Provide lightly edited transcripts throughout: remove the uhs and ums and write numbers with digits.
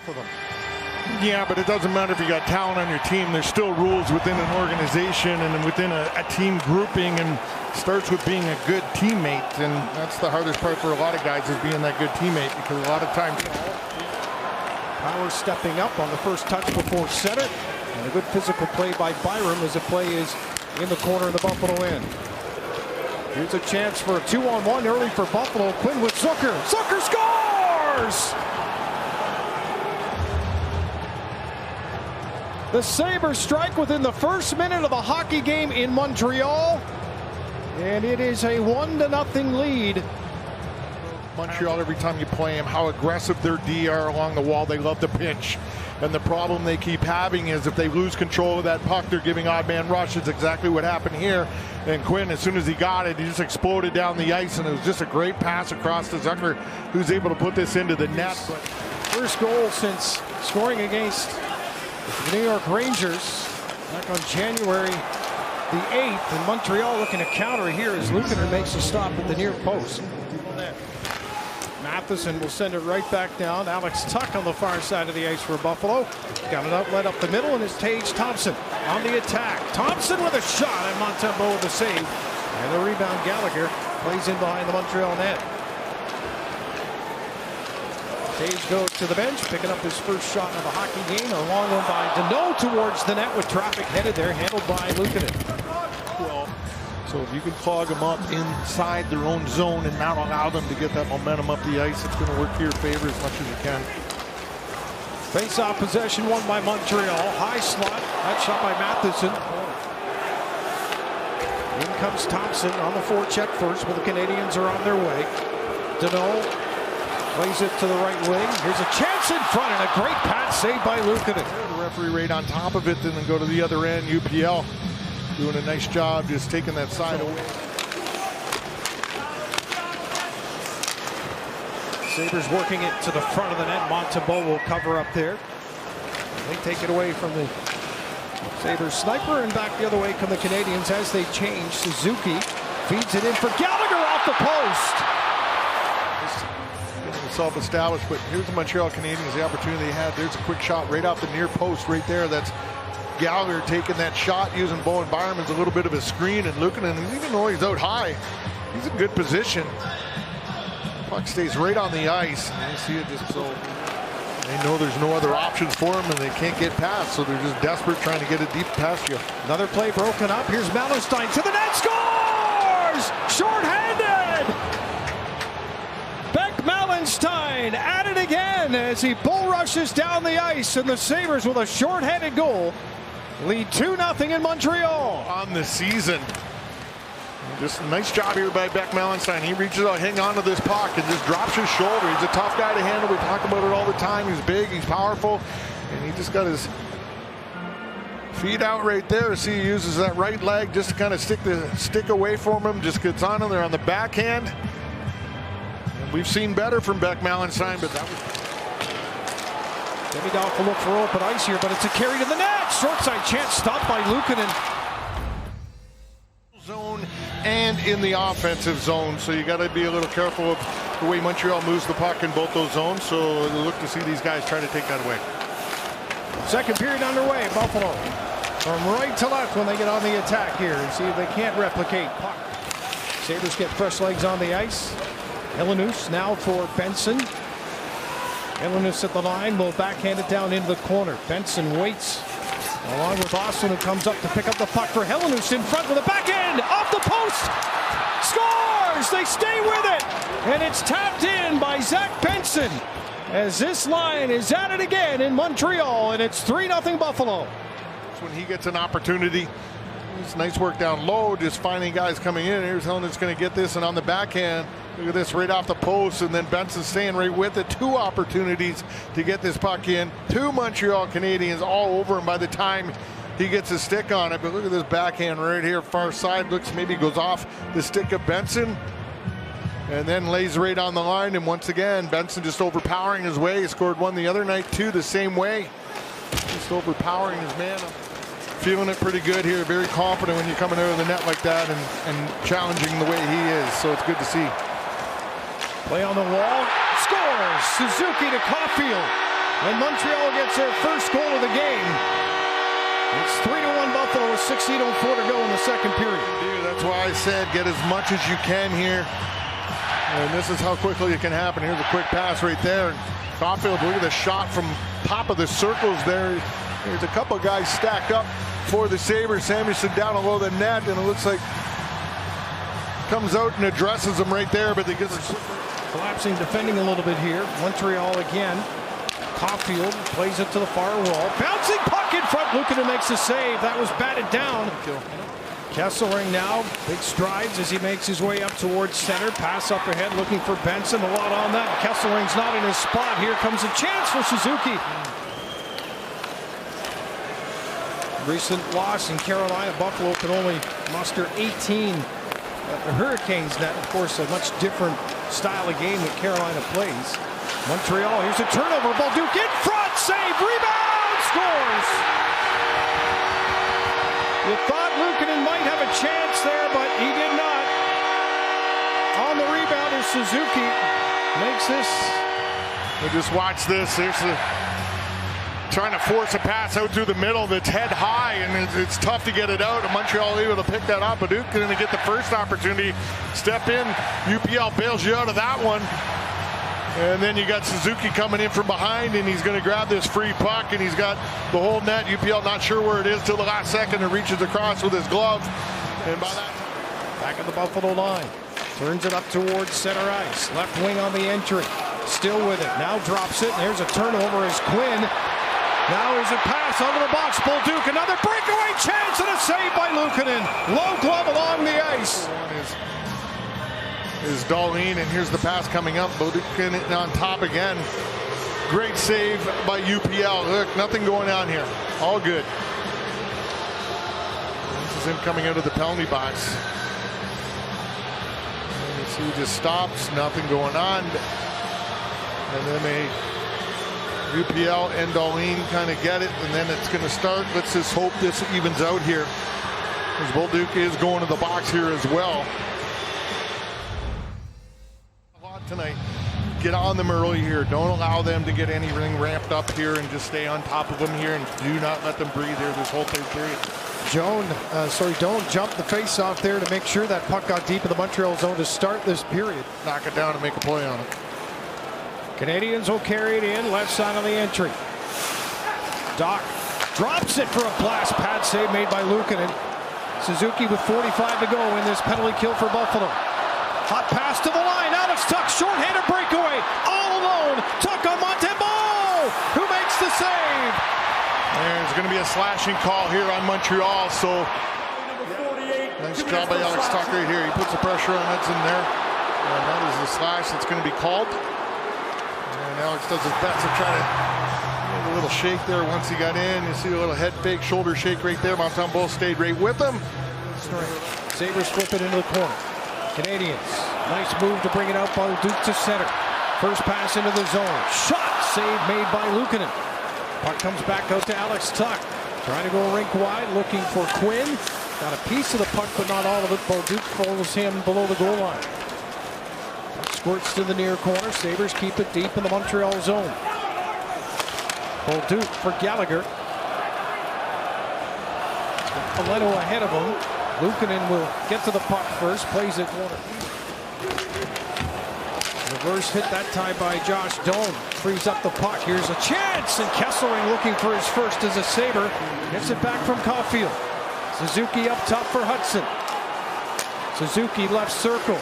both of them. Yeah, but it doesn't matter if you got talent on your team. There's still rules within an organization and within a team grouping, and starts with being a good teammate. And that's the hardest part for a lot of guys, is being that good teammate, because a lot of times Power stepping up on the first touch before center. And a good physical play by Byram as the play is in the corner of the Buffalo end. Here's a chance for a 2-on-1 early for Buffalo. Quinn with Zucker. Zucker scores! The Sabres strike within the first minute of the hockey game in Montreal. And it is a 1-0 lead. Montreal, every time you play them, how aggressive their D are along the wall. They love to pinch. And the problem they keep having is if they lose control of that puck, they're giving odd man rush. It's exactly what happened here. And Quinn, as soon as he got it, he just exploded down the ice, and it was just a great pass across to Zucker, who's able to put this into the net. But first goal since scoring against the New York Rangers back on January the 8th. And Montreal looking to counter here as Luukkonen makes a stop at the near post. Matheson will send it right back down. Alex Tuck on the far side of the ice for Buffalo. Got an outlet up the middle, and it's Tage Thompson on the attack. Thompson with a shot, and Montembeault with a save. And the rebound, Gallagher plays in behind the Montreal net. Tage goes to the bench, picking up his first shot of the hockey game. A long one by Deneau towards the net with traffic headed there, handled by Luukkonen. So if you can clog them up inside their own zone and not allow them to get that momentum up the ice, it's going to work to your favor as much as you can. Face-off possession won by Montreal. High slot. That shot by Matheson. In comes Thompson on the forecheck first, but the Canadiens are on their way. Deneau plays it to the right wing. Here's a chance in front, and a great pass saved by Luukkonen. The referee right on top of it, then go to the other end. UPL doing a nice job just taking that side away. Sabres working it to the front of the net. Montembeault will cover up there. They take it away from the Sabres sniper, and back the other way come the Canadiens as they change. Suzuki feeds it in for Gallagher off the post. Self-established, but here's the Montreal Canadiens, the opportunity they had. There's a quick shot right off the near post right there. That's Gallagher taking that shot, using Bowen Byram's a little bit of a screen, and Luukkonen, even though he's out high, he's in good position. Puck stays right on the ice, and you see it just so they know there's no other options for him, and they can't get past, so they're just desperate trying to get it deep past you. Another play broken up. Here's Mallenstein to the net, scores! Short-handed! Beck Mallenstein at it again as he bull rushes down the ice, and the Sabres with a short-handed goal lead 2-0 in Montreal. On the season. Just a nice job here by Beck Mallenstein. He reaches out, hang on to this puck, and just drops his shoulder. He's a tough guy to handle. We talk about it all the time. He's big, he's powerful, and he just got his feet out right there. See, he uses that right leg just to kind of stick the stick away from him. Just gets on him there on the backhand. And we've seen better from Beck Mallenstein, but that was... Demi Dahl will look for open ice here, but it's a carry to the net. Short side chance stopped by Luukkonen. Zone and in the offensive zone, so you got to be a little careful of the way Montreal moves the puck in both those zones. So you look to see these guys try to take that away. Second period underway. Buffalo from right to left when they get on the attack here and see if they can't replicate puck. Sabres get fresh legs on the ice. Helenius now for Benson. Helenius at the line will backhand it down into the corner. Benson waits along with Austin, who comes up to pick up the puck for Helenius in front with a backhand off the post. Scores! They stay with it, and it's tapped in by Zach Benson as this line is at it again in Montreal, and it's 3-0 Buffalo. When he gets an opportunity, it's nice work down low, just finding guys coming in. Here's Helenius going to get this, and on the backhand, look at this right off the post, and then Benson staying right with it. Two opportunities to get this puck in. Two Montreal Canadiens all over him by the time he gets a stick on it. But look at this backhand right here, far side. Looks maybe goes off the stick of Benson, and then lays right on the line. And once again, Benson just overpowering his way. He scored one the other night too, the same way. Just overpowering his man. Feeling it pretty good here. Very confident when you're coming out of the net like that, and challenging the way he is. So it's good to see. Play on the wall. Scores! Suzuki to Caulfield. And Montreal gets their first goal of the game. It's 3-1 Buffalo with 16:04 to go in the second period. Dude, that's why I said get as much as you can here. And this is how quickly it can happen. Here's a quick pass right there. Caulfield, look at the shot from top of the circles there. There's a couple guys stacked up for the Sabres. Samuelson down below the net, and it looks like comes out and addresses them right there, but they get collapsing defending a little bit here. Montreal again. Caulfield plays it to the far wall. Bouncing puck in front. Luukkonen makes a save. That was batted down. Kesselring now, big strides as he makes his way up towards center. Pass up ahead, looking for Benson. A lot on that. Kesselring's not in his spot. Here comes a chance for Suzuki. Recent loss in Carolina. Buffalo could only muster 18 at the Hurricanes net. Of course, a much different style of game that Carolina plays. Montreal, here's a turnover. Bolduc in front, save, rebound, scores. You thought Luukkonen might have a chance there, but he did not. On the rebound is Suzuki. Makes this. We just watch this. There's the trying to force a pass out through the middle that's head high, and it's tough to get it out. And Montreal able to pick that up. Bolduc going to get the first opportunity. Step in. UPL bails you out of that one. And then you got Suzuki coming in from behind, and he's going to grab this free puck, and he's got the whole net. UPL not sure where it is till the last second, and reaches across with his glove. And by that, back at the Buffalo line, turns it up towards center ice. Left wing on the entry, still with it. Now drops it, and there's a turnover as Quinn. Now is a pass under the box. Bolduc, another breakaway chance, and a save by Luukkonen. Low glove along the ice. Is Dahlin, and here's the pass coming up. Bolduc on top again. Great save by UPL. Look, nothing going on here. All good. This is him coming out of the penalty box. And you see he just stops. Nothing going on. And then UPL and Dahlin kind of get it, and then it's going to start. Let's just hope this evens out here, as Bolduc is going to the box here as well. Tonight, get on them early here. Don't allow them to get anything ramped up here, and just stay on top of them here, and do not let them breathe here this whole third period. Don't jump the face off there to make sure that puck got deep in the Montreal zone to start this period. Knock it down and make a play on it. Canadians will carry it in, left side of the entry. Doc drops it for a blast pad save made by Luukkonen. Suzuki with 45 to go in this penalty kill for Buffalo. Hot pass to the line. Alex Tuch, short-handed breakaway. All alone. Tuch on Montembeault, who makes the save. There's going to be a slashing call here on Montreal. So nice job by Alex Tuch right here. He puts the pressure on Hudson there. And that is the slash that's going to be called. And Alex does his best to try to get a little shake there once he got in. You see a little head fake, shoulder shake right there. Montembeault stayed right with him. Sabres flip it into the corner. Canadians, nice move to bring it out. Bolduc to center. First pass into the zone. Shot save made by Luukkonen. Puck comes back out to Alex Tuch. Trying to go rink wide, looking for Quinn. Got a piece of the puck, but not all of it. Bolduc follows him below the goal line. Puck squirts to the near corner. Sabres keep it deep in the Montreal zone. Bolduc for Gallagher. Paletto ahead of him. Luukkonen will get to the puck first, plays it corner. Reverse hit that time by Josh Doan. Frees up the puck. Here's a chance, and Kesselring looking for his first as a Sabre. Gets it back from Caulfield. Suzuki up top for Hudson. Suzuki left circle.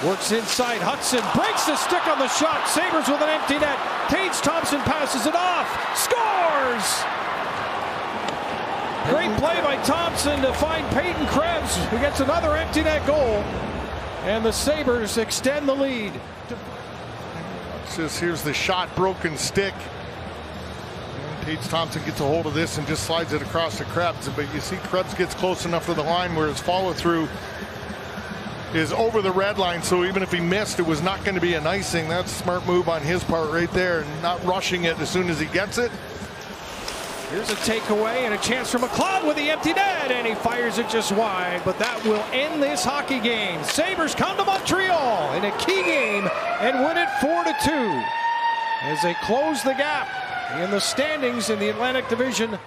Works inside. Hudson breaks the stick on the shot. Sabres with an empty net. Tage Thompson passes it off. Scores! Great play by Thompson to find Peyton Krebs, who gets another empty net goal. And the Sabres extend the lead. Here's the shot, broken stick. And Tage Thompson gets a hold of this and just slides it across to Krebs. But you see Krebs gets close enough to the line where his follow-through is over the red line. So even if he missed, it was not going to be an icing. That's a smart move on his part right there, and not rushing it as soon as he gets it. Here's a takeaway and a chance for McLeod with the empty net, and he fires it just wide, but that will end this hockey game. Sabres come to Montreal in a key game and win it 4-2 as they close the gap in the standings in the Atlantic Division.